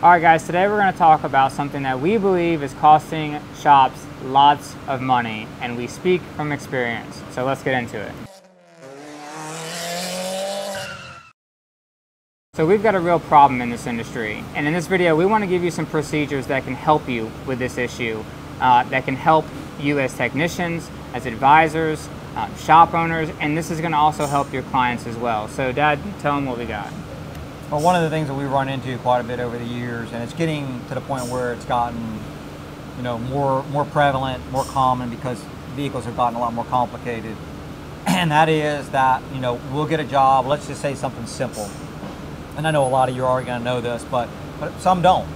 All right, guys, today we're going to talk about something that we believe is costing shops lots of money, and we speak from experience. So let's get into it. So we've got a real problem in this industry, and in this video we want to give you some procedures that can help you with this issue, that can help you as technicians, as advisors, shop owners, and this is going to also help your clients as well. So Dad, tell them what we got. Well, one of the things that we run into quite a bit over the years, and it's getting to the point where it's gotten, more prevalent, more common because vehicles have gotten a lot more complicated. And that is that, we'll get a job, let's just say something simple. And I know a lot of you are already going to know this, but some don't.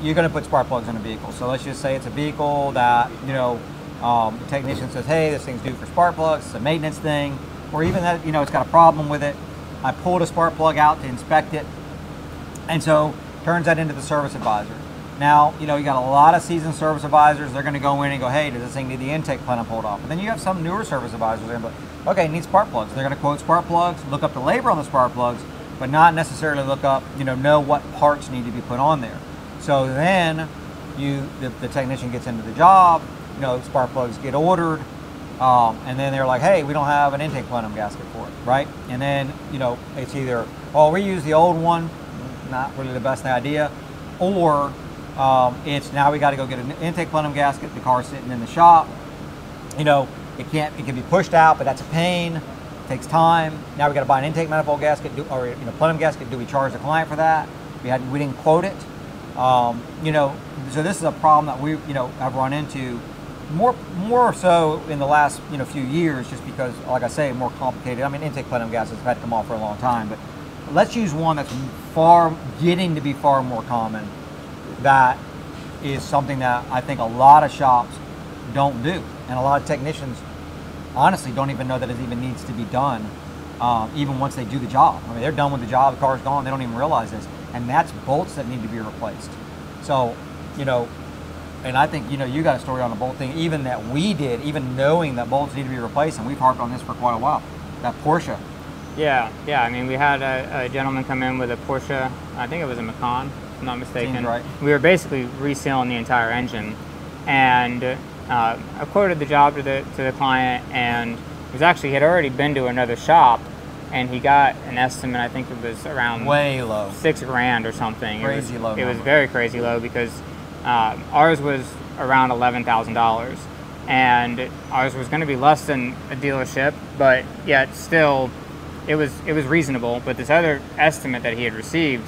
You're going to put spark plugs in a vehicle. So let's just say it's a vehicle that, the technician says, hey, this thing's due for spark plugs, it's a maintenance thing, or even that, it's got a problem with it. I pulled a spark plug out to inspect it, and so turns that into the service advisor. Now, you got a lot of seasoned service advisors. They're going to go in and go, hey, does this thing need the intake plenum pulled off? And then you have some newer service advisors. They're going to be like, okay, it needs spark plugs. They're going to quote spark plugs, look up the labor on the spark plugs, but not necessarily look up, know what parts need to be put on there. So then the technician gets into the job, spark plugs get ordered, and then they're like, hey, we don't have an intake plenum gasket for it, right? And then, it's either, well, we use the old one, not really the best idea, or it's now we got to go get an intake plenum gasket, the car's sitting in the shop, it can be pushed out, but that's a pain, it takes time. Now we got to buy an intake manifold gasket, or plenum gasket. Do we charge the client for that? We didn't quote it. So this is a problem that we have run into more so in the last few years, just because, like I say, more complicated. I mean, intake plenum gaskets have had to come off for a long time, but let's use one that's getting to be far more common. That is something that I think a lot of shops don't do, and a lot of technicians honestly don't even know that it even needs to be done, even once they do the job. I mean, they're done with the job, the car's gone, they don't even realize this, and that's bolts that need to be replaced. So, and I think, you got a story on the bolt thing, even that we did, even knowing that bolts need to be replaced, and we've harped on this for quite a while, that Porsche. Yeah, I mean, we had a gentleman come in with a Porsche, I think it was a Macan, if I'm not mistaken. Seems right. We were basically resealing the entire engine, and I quoted the job to the client, and it was actually, he had already been to another shop, and he got an estimate, I think it was around way low, $6,000 or something. Crazy low. It was very crazy low, because ours was around $11,000, and ours was going to be less than a dealership, but yet still it was reasonable. But this other estimate that he had received,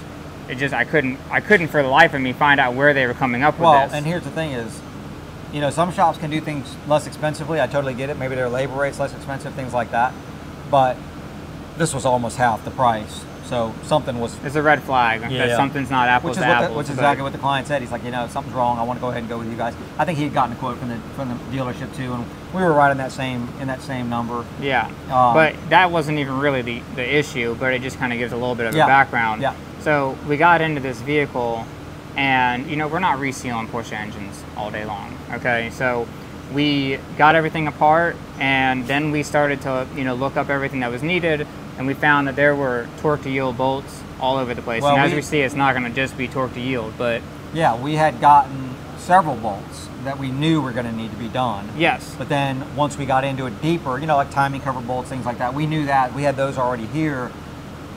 I couldn't for the life of me find out where they were coming up with this. Well, and here's the thing is, some shops can do things less expensively. I totally get it. Maybe their labor rate's less expensive, things like that. But this was almost half the price. So something was... It's a red flag that something's not apples to apples. Which is exactly what the client said. He's like, something's wrong. I want to go ahead and go with you guys. I think he had gotten a quote from the dealership too, and we were right in that same number. Yeah, but that wasn't even really the issue, but it just kind of gives a little bit of a background. Yeah. So we got into this vehicle, and we're not resealing Porsche engines all day long. Okay, so we got everything apart, and then we started to look up everything that was needed. And we found that there were torque to yield bolts all over the place. Well, and as we see, it's not going to just be torque to yield, but... Yeah, we had gotten several bolts that we knew were going to need to be done. Yes. But then once we got into it deeper, like timing cover bolts, things like that, we knew that. We had those already here.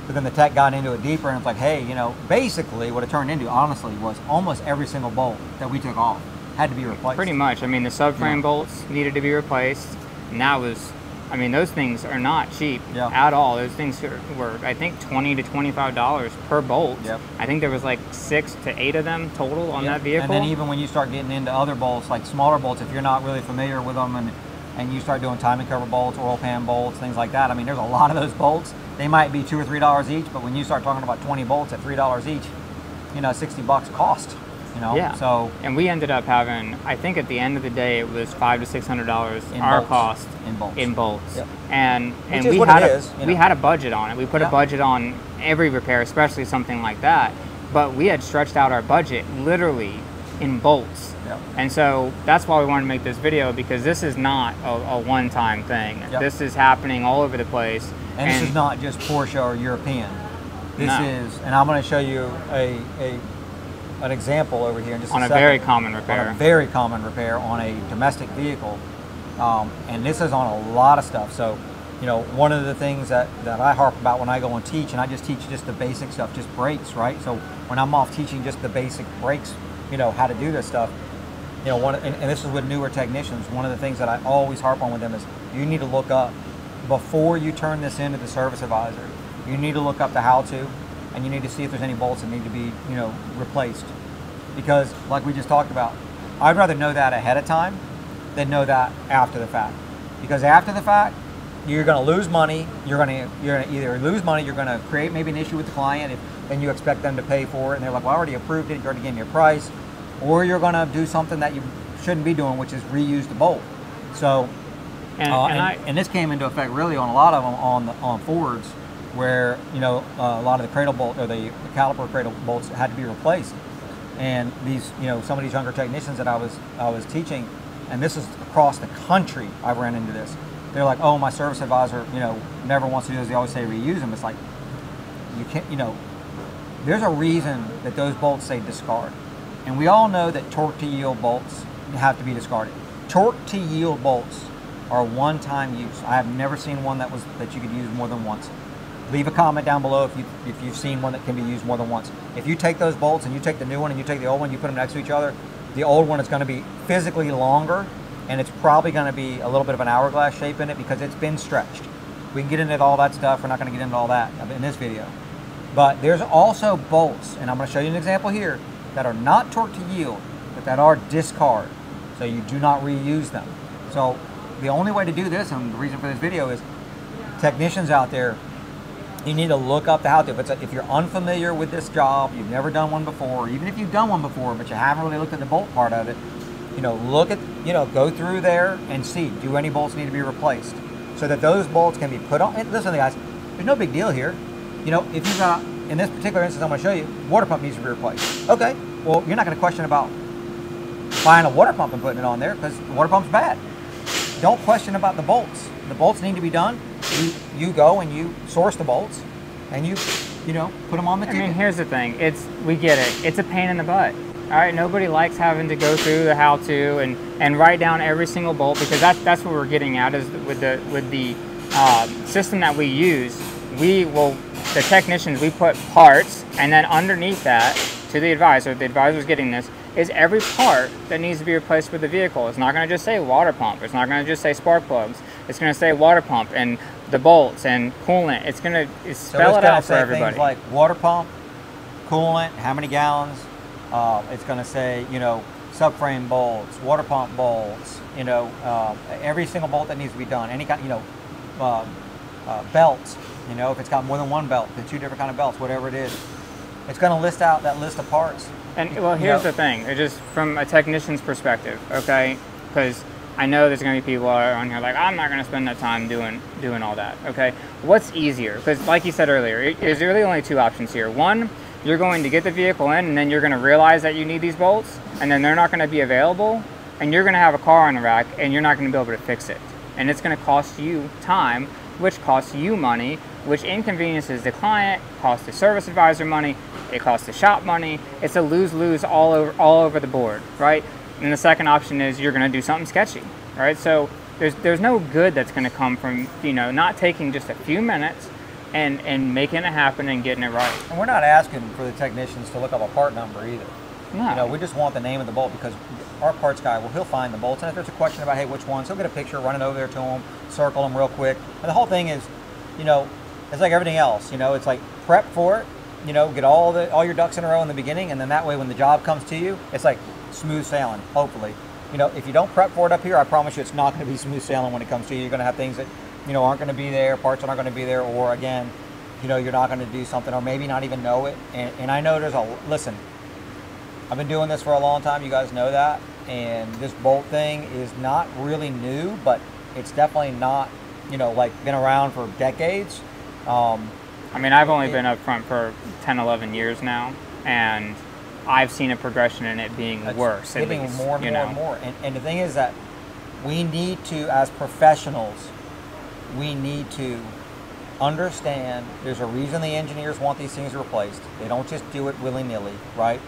But then the tech got into it deeper, and it's like, hey, basically what it turned into, honestly, was almost every single bolt that we took off had to be replaced. Pretty much. I mean, the subframe bolts needed to be replaced, and that was... I mean, those things are not cheap at all. Those things were, I think, $20 to $25 per bolt. Yep. I think there was like 6 to 8 of them total on that vehicle. And then even when you start getting into other bolts, like smaller bolts, if you're not really familiar with them, and you start doing timing cover bolts, oil pan bolts, things like that, I mean, there's a lot of those bolts. They might be $2 or $3 each, but when you start talking about 20 bolts at $3 each, $60 cost. Yeah. So, and we ended up having, I think at the end of the day, it was $500 to $600 our cost in bolts. Yep. And we had a budget on it. We put a budget on every repair, especially something like that. But we had stretched out our budget literally in bolts. Yep. And so that's why we wanted to make this video, because this is not a one-time thing. Yep. This is happening all over the place. And this is not just Porsche or European. This is, and I'm going to show you an example over here in just on a a second. very common repair. On a very common repair on a domestic vehicle. And this is on a lot of stuff. So, you know, one of the things that I harp about when I go and teach, and I just teach just the basic stuff, just brakes, right? So when I'm off teaching just the basic brakes, you know, how to do this stuff, you know, and this is with newer technicians, one of the things that I always harp on with them is you need to look up, before you turn this into the service advisor, you need to look up the how-to, and you need to see if there's any bolts that need to be, you know, replaced. Because like we just talked about, I'd rather know that ahead of time than know that after the fact. Because after the fact, you're going to lose money. You're going to either lose money, you're going to create maybe an issue with the client, then you expect them to pay for it, and they're like, well, I already approved it, you already gave me a price. Or you're going to do something that you shouldn't be doing, which is reuse the bolt. So, and this came into effect really on a lot of them on Fords, where, you know, a lot of the cradle bolt or the caliper cradle bolts had to be replaced. And these, you know, some of these younger technicians that I was teaching, and this is across the country, I've ran into this. They're like, oh, my service advisor, you know, never wants to do this. They always say reuse them. It's like, you can't, you know, there's a reason that those bolts say discard. And we all know that torque to yield bolts have to be discarded. Torque to yield bolts are one-time use. I have never seen one that you could use more than once. Leave a comment down below if you've seen one that can be used more than once. If you take those bolts and you take the new one and you take the old one, you put them next to each other, the old one is going to be physically longer, and it's probably going to be a little bit of an hourglass shape in it because it's been stretched. We can get into all that stuff. We're not going to get into all that in this video. But there's also bolts, and I'm going to show you an example here, that are not torque to yield, but that are discard. So you do not reuse them. So the only way to do this, and the reason for this video is, technicians out there, you need to look up the how-to. If you're unfamiliar with this job, you've never done one before, or even if you've done one before, but you haven't really looked at the bolt part of it, you know, go through there and see, do any bolts need to be replaced? So that those bolts can be put on. And listen, guys, there's no big deal here. You know, if you've got, in this particular instance I'm going to show you, water pump needs to be replaced. Okay, well, you're not going to question about buying a water pump and putting it on there because the water pump's bad. Don't question about the bolts. The bolts need to be done. You go and you source the bolts and you know, put them on the ticket. I mean, here's the thing. We get it. It's a pain in the butt. All right, nobody likes having to go through the how-to and write down every single bolt, because that's what we're getting at is with the system that we use. The technicians, we put parts, and then underneath that, to the advisor's getting this, is every part that needs to be replaced with the vehicle. It's not going to just say water pump. It's not going to just say spark plugs. It's going to say water pump and the bolts and coolant. It's going to spell it out for everybody. Things like water pump, coolant, how many gallons. It's going to say, you know, subframe bolts, water pump bolts. You know, every single bolt that needs to be done. Any kind, you know, belts. You know, if it's got more than one belt, the two different kind of belts, whatever it is, it's going to list out that list of parts. And well, here's the thing, it's just from a technician's perspective, okay? Because I know there's going to be people on here like, I'm not going to spend that time doing all that, okay? What's easier? Because like you said earlier, there's really only two options here. One, you're going to get the vehicle in, and then you're going to realize that you need these bolts, and then they're not going to be available, and you're going to have a car on the rack, and you're not going to be able to fix it. And it's going to cost you time, which costs you money, which inconveniences the client, costs the service advisor money, it costs the shop money. It's a lose-lose all over the board, right? And the second option is you're going to do something sketchy, right? So there's no good that's going to come from, you know, not taking just a few minutes and making it happen and getting it right. And we're not asking for the technicians to look up a part number either. No. You know, we just want the name of the bolt, because our parts guy, well, he'll find the bolts, and if there's a question about, hey, which ones, he'll get a picture, run it over there to him, circle them real quick. And the whole thing is, you know, it's like everything else. You know, it's like prep for it. You know, get all your ducks in a row in the beginning, and then that way when the job comes to you, it's like smooth sailing, hopefully. You know, if you don't prep for it up here, I promise you it's not going to be smooth sailing when it comes to you. You're going to have things that, you know, aren't going to be there, parts aren't going to be there, or again, you know, you're not going to do something, or maybe not even know it. And I know listen, I've been doing this for a long time, you guys know that, and this bolt thing is not really new, but it's definitely not, you know, like been around for decades. I mean, I've only been up front for 10, 11 years now, and I've seen a progression in it being worse. Getting at least, more and more and more. And the thing is that we need to, as professionals, we need to understand there's a reason the engineers want these things replaced. They don't just do it willy-nilly, right?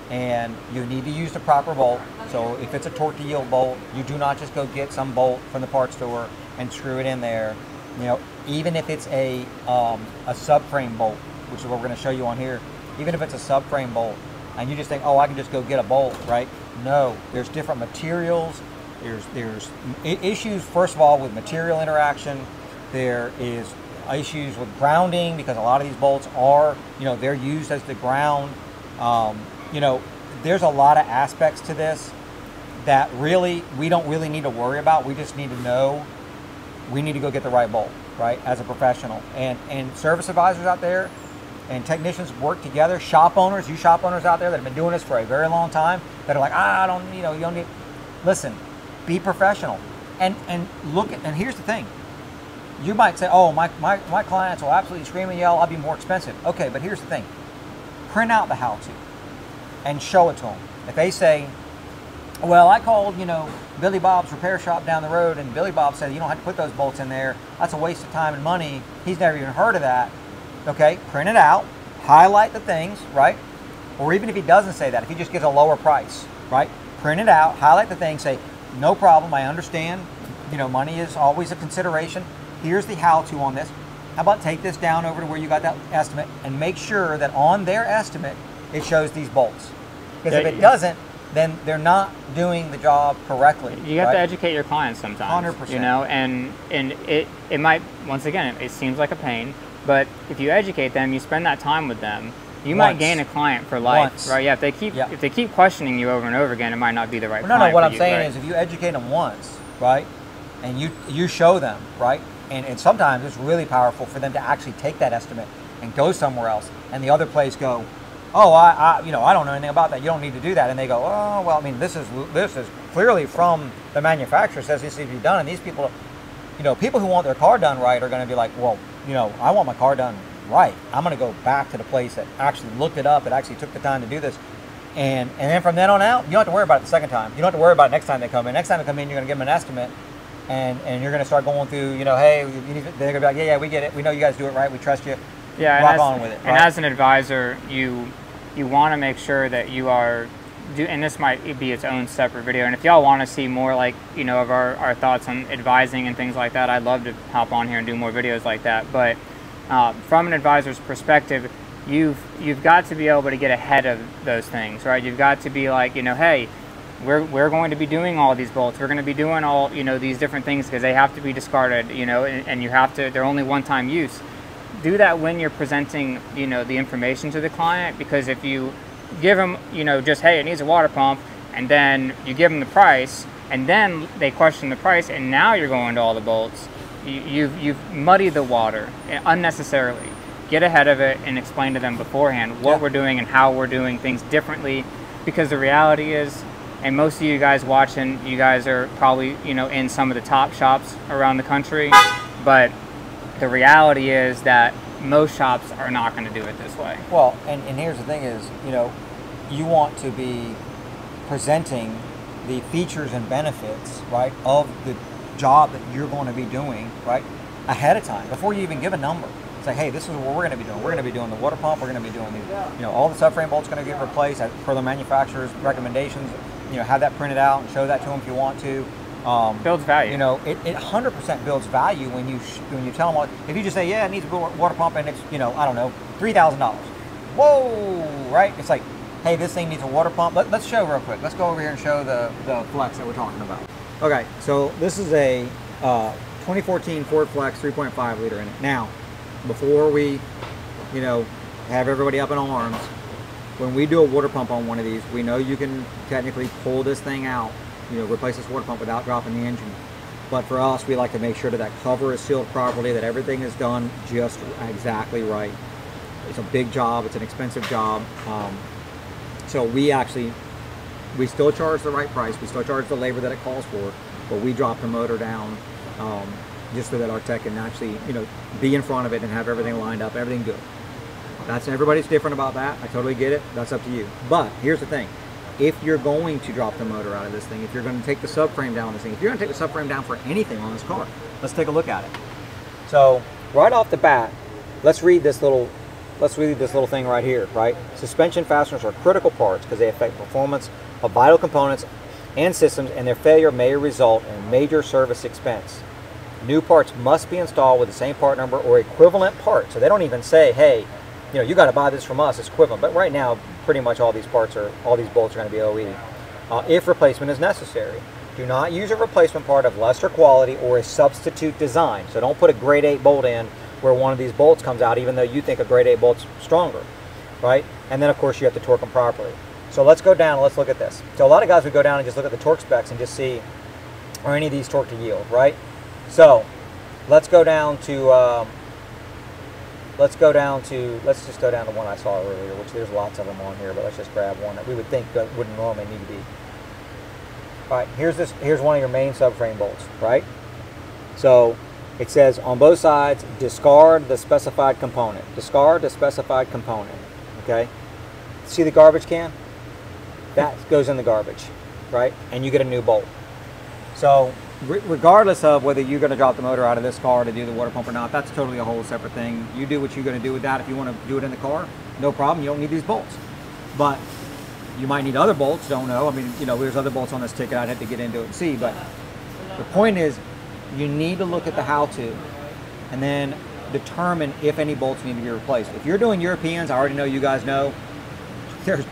and you need to use the proper bolt. So if it's a torque to yield bolt, you do not just go get some bolt from the parts store and screw it in there. You know, even if it's a subframe bolt, which is what we're going to show you on here, even if it's a subframe bolt, and you just think, oh, I can just go get a bolt, right? No, there's different materials. There's issues, first of all, with material interaction. There is issues with grounding, because a lot of these bolts are, you know, they're used as the ground. You know, there's a lot of aspects to this that really, we don't really need to worry about. We just need to know we need to go get the right bolt, right, as a professional. And service advisors out there and technicians work together. Shop owners, you shop owners out there that have been doing this for a very long time, that are like, I don't, you know, you don't need, listen, be professional. And look at, and here's the thing. You might say, oh, my clients will absolutely scream and yell, I'll be more expensive. Okay, but here's the thing. Print out the how-to and show it to them. If they say, well, I called, you know, Billy Bob's repair shop down the road, and Billy Bob said you don't have to put those bolts in there. That's a waste of time and money. He's never even heard of that. Okay, print it out, highlight the things, right? Or even if he doesn't say that, if he just gives a lower price, right? Print it out, highlight the thing, say, no problem, I understand. You know, money is always a consideration. Here's the how-to on this. How about take this down over to where you got that estimate and make sure that on their estimate, it shows these bolts. Because if it doesn't, then they're not doing the job correctly. You have to educate your clients sometimes. 100%. You know, and it might, once again, it seems like a pain, but if you educate them, you spend that time with them, you might gain a client for life, right? Yeah, if they keep questioning you over and over again, it might not be the right client. No, what I'm saying is if you educate them once, right, and you show them, right, and sometimes it's really powerful for them to actually take that estimate and go somewhere else, and the other place go, oh, I you know, I don't know anything about that. You don't need to do that. And they go, oh, well, I mean, this is clearly from the manufacturer, says this needs to be done. And these people, you know, people who want their car done right are going to be like, well, you know, I want my car done right. I'm going to go back to the place that actually looked it up, that actually took the time to do this. And then from then on out, you don't have to worry about it the second time. You don't have to worry about it next time they come in. Next time they come in, you're going to give them an estimate. And you're going to start going through, you know, hey, they're going to be like, yeah, we get it. We know you guys do it right. We trust you. Yeah, rock on with it. And as an advisor, you want to make sure that you are, and this might be its own separate video, and if y'all want to see more, like, you know, of our thoughts on advising and things like that, I'd love to hop on here and do more videos like that. But from an advisor's perspective, you've got to be able to get ahead of those things, right? You've got to be like, you know, hey, we're going to be doing all these bolts. We're going to be doing all, you know, these different things because they have to be discarded, you know, and you have to, they're only one-time use. Do that when you're presenting, you know, the information to the client, because if you give them, you know, just, hey, it needs a water pump, and then you give them the price, and then they question the price, and now you're going to all the bolts, you've muddied the water unnecessarily. Get ahead of it and explain to them beforehand what we're doing and how we're doing things differently, because the reality is, and most of you guys watching, you guys are probably, you know, in some of the top shops around the country, but the reality is that most shops are not going to do it this way. Well, and here's the thing is, you know, you want to be presenting the features and benefits, right, of the job that you're going to be doing, right, ahead of time, before you even give a number. It's like, hey, this is what we're going to be doing. We're going to be doing the water pump. We're going to be doing the, you know, all the subframe bolts going to get replaced per the manufacturer's recommendations. You know, have that printed out and show that to them if you want to. Builds value. You know, it 100% builds value when you tell them, if you just say, yeah, it needs a water pump and it's, you know, I don't know, $3,000. Whoa, right? It's like, hey, this thing needs a water pump. Let's show real quick. Let's go over here and show the Flex that we're talking about. Okay, so this is a 2014 Ford Flex 3.5 liter in it. Now, before we, you know, have everybody up in arms, when we do a water pump on one of these, we know you can technically pull this thing out, you know, replace this water pump without dropping the engine. But for us, we like to make sure that cover is sealed properly, that everything is done just exactly right. It's a big job, it's an expensive job. So we still charge the right price, we still charge the labor that it calls for, but we drop the motor down just so that our tech can actually, you know, be in front of it and have everything lined up, everything good. Everybody's different about that. I totally get it. That's up to you. But here's the thing. If you're going to drop the motor out of this thing, if you're going to take the subframe down on this thing, if you're going to take the subframe down for anything on this car, let's take a look at it. So right off the bat, let's read this little let's read this little thing right here, right? Suspension fasteners are critical parts because they affect performance of vital components and systems, and their failure may result in major service expense. New parts must be installed with the same part number or equivalent part. So they don't even say, hey, you got to buy this from us, it's equivalent. But right now, pretty much all these bolts are going to be OE. If replacement is necessary. Do not use a replacement part of lesser quality or a substitute design. So don't put a grade 8 bolt in where one of these bolts comes out, even though you think a grade 8 bolt's stronger, right? And then, of course, you have to torque them properly. So let's go down and let's look at this. So a lot of guys would go down and just look at the torque specs and just see, are any of these torque to yield, right? So let's go down to, let's just go down to one I saw earlier, which there's lots of them on here, but let's just grab one that we would think that wouldn't normally need to be. All right, here's one of your main subframe bolts, right? So it says on both sides, discard the specified component. Discard the specified component, okay? See the garbage can? That goes in the garbage, right? And you get a new bolt. So regardless of whether you're going to drop the motor out of this car to do the water pump or not, that's totally a whole separate thing. You do what you're going to do with that. If you want to do it in the car, no problem. You don't need these bolts. But you might need other bolts, don't know. I mean, there's other bolts on this ticket. I'd have to get into it and see. But the point is, you need to look at the how-to and then determine if any bolts need to be replaced. If you're doing Europeans, I already know you guys know, there's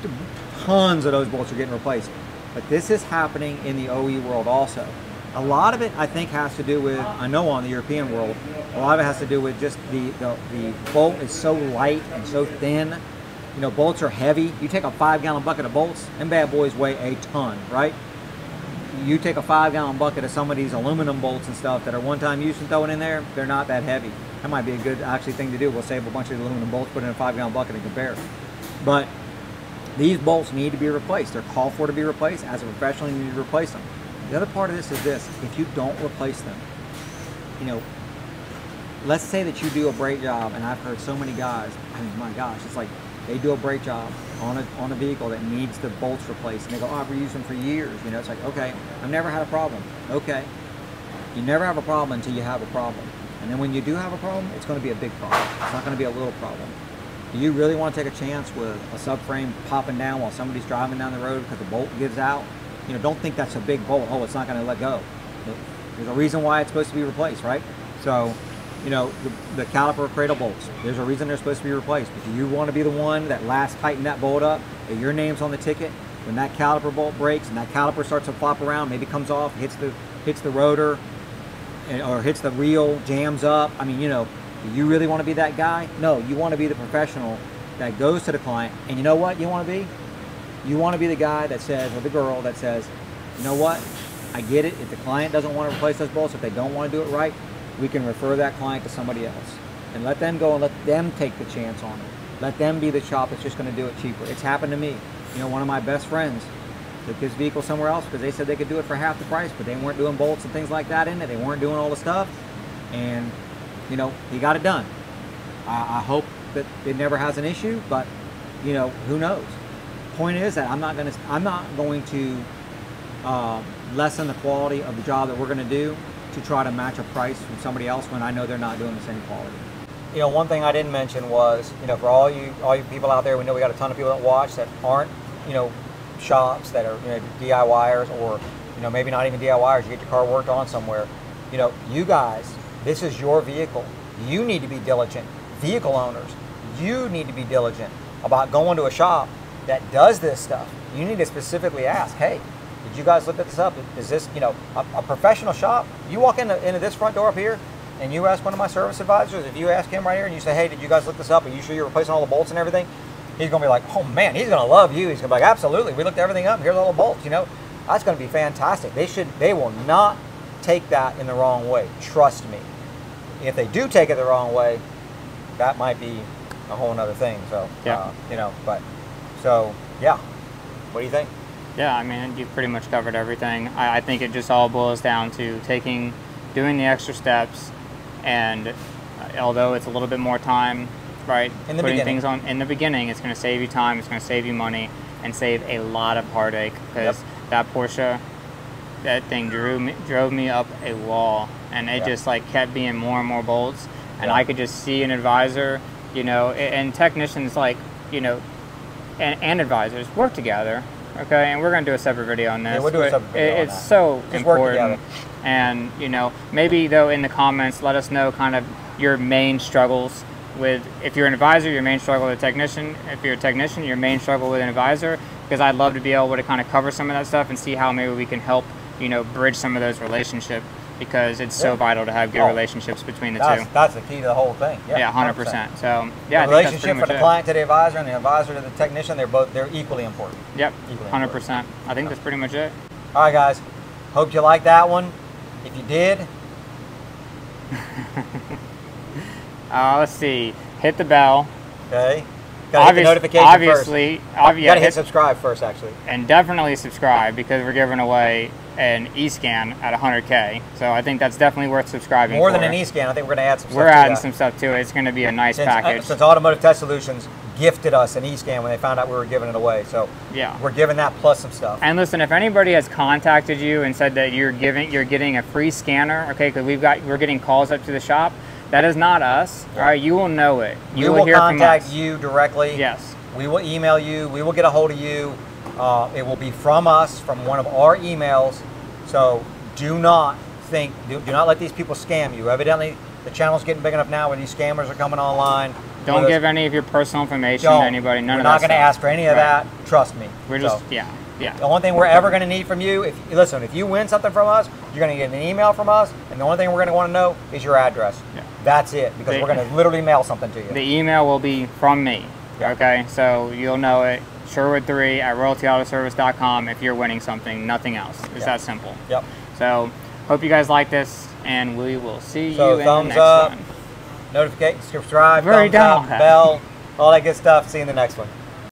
tons of those bolts are getting replaced. But this is happening in the OE world also. A lot of it, I think, has to do with, I know on the European world, a lot of it has to do with just the bolt is so light and so thin. Bolts are heavy. You take a 5-gallon bucket of bolts, them bad boys weigh a ton, right? You take a 5-gallon bucket of some of these aluminum bolts and stuff that are one-time use and throw it in there, they're not that heavy. That might be a good actually thing to do. We'll save a bunch of aluminum bolts, put it in a 5-gallon bucket and compare. But these bolts need to be replaced. They're called for to be replaced. As a professional, you need to replace them. The other part of this is this: if you don't replace them, let's say that you do a brake job, and I've heard so many guys, I mean, my gosh, it's like they do a brake job on a vehicle that needs the bolts replaced, and they go, oh, I've reused them for years. It's like, okay, I've never had a problem. Okay, you never have a problem until you have a problem. And then when you do have a problem, it's going to be a big problem. It's not going to be a little problem. Do you really want to take a chance with a subframe popping down while somebody's driving down the road because the bolt gives out? Don't think that's a big bolt. Oh, it's not going to let go. There's a reason why it's supposed to be replaced, right? So, the caliper cradle bolts, there's a reason they're supposed to be replaced. But do you want to be the one that last tighten that bolt up, that your name's on the ticket, when that caliper bolt breaks and that caliper starts to flop around, maybe comes off, hits the rotor, or hits the reel, jams up? I mean, do you really want to be that guy? No, you want to be the professional that goes to the client, and you know what you want to be? You want to be the guy that says, or the girl that says, you know what, I get it. If the client doesn't want to replace those bolts, if they don't want to do it right, we can refer that client to somebody else. And let them go and let them take the chance on it. Let them be the shop that's just going to do it cheaper. It's happened to me. One of my best friends took his vehicle somewhere else because they said they could do it for half the price, but they weren't doing bolts and things like that in it. They weren't doing all the stuff. And, he got it done. I hope that it never has an issue, but, who knows? Point is that I'm not going to lessen the quality of the job that we're going to do to try to match a price from somebody else when I know they're not doing the same quality. One thing I didn't mention was, for all you people out there, we know we got a ton of people that watch that aren't, shops that are DIYers, or maybe not even DIYers. You get your car worked on somewhere. You guys, this is your vehicle. You need to be diligent. Vehicle owners, you need to be diligent about going to a shop that does this stuff. You need to specifically ask, hey, did you guys look at this up? Is this, a professional shop? You walk into this front door up here and you ask one of my service advisors, if you ask him right here and you say, hey, did you guys look this up? Are you sure you're replacing all the bolts and everything? He's going to be like, oh man, he's going to love you. He's going to be like, absolutely. We looked everything up. Here's all the bolts, That's going to be fantastic. They will not take that in the wrong way. Trust me. If they do take it the wrong way, that might be a whole other thing. So, yeah. Yeah. What do you think? Yeah, I mean, you've pretty much covered everything. I think it just all boils down to doing the extra steps, and although it's a little bit more time, right? Putting things on in the beginning, it's going to save you time, it's going to save you money, and save a lot of heartache, because that Porsche, that thing drove me up a wall, and it just kept being more and more bolts, and I could just see an advisor, you know, and technicians like, you know, and advisors work together. Okay, and we're going to do a separate video on this. Yeah, we'll do a separate video on It's that. so Just work important. together. And, you know, maybe though in the comments, let us know kind of your main struggles with, if you're an advisor, your main struggle with a technician. If you're a technician, your main struggle with an advisor. Because I'd love to be able to kind of cover some of that stuff and see how maybe we can help, you know, bridge some of those relationships, because it's so vital to have good relationships between the two. That's the key to the whole thing. Yeah, 100%. So, yeah, the relationship from the client to the advisor and the advisor to the technician, they're equally important. Yep, 100%. I think that's pretty much it. All right, guys. Hope you liked that one. If you did, let's see. Hit the bell. Okay. Gotta hit the notification obviously, first. You gotta hit subscribe first, actually. And definitely subscribe, because we're giving away an e-scan at 100K. So I think that's definitely worth subscribing More for. than an e-scan, I think we're gonna add some stuff We're to adding that. some stuff to it. It's gonna be a nice package. Since Automotive Test Solutions gifted us an e-scan when they found out we were giving it away. So yeah, we're giving that plus some stuff. And listen, if anybody has contacted you and said that you're getting a free scanner, okay, because we're getting calls up to the shop, that is not us. All right, you will know it. You will hear contact from us. you directly. Yes. We will email you. We will get a hold of you. It will be from us, from one of our emails. So do not let these people scam you. Evidently, the channel's getting big enough now where these scammers are coming online. Don't give any of your personal information to anybody. None of that. We're not going to ask for any of that. Trust me. We're just yeah. The only thing we're ever going to need from you, if you win something from us, you're going to get an email from us, and the only thing we're going to want to know is your address. Yeah. That's it, because we're going to literally mail something to you. The email will be from me. Yeah. Okay, so you'll know it. Sherwood3@royaltyautoservice.com if you're winning something, nothing else. It's that simple. Yep. So hope you guys like this, and we will see you in the thumbs next up, one. Notification, subscribe, Very thumbs up, bell, all that good stuff. See you in the next one.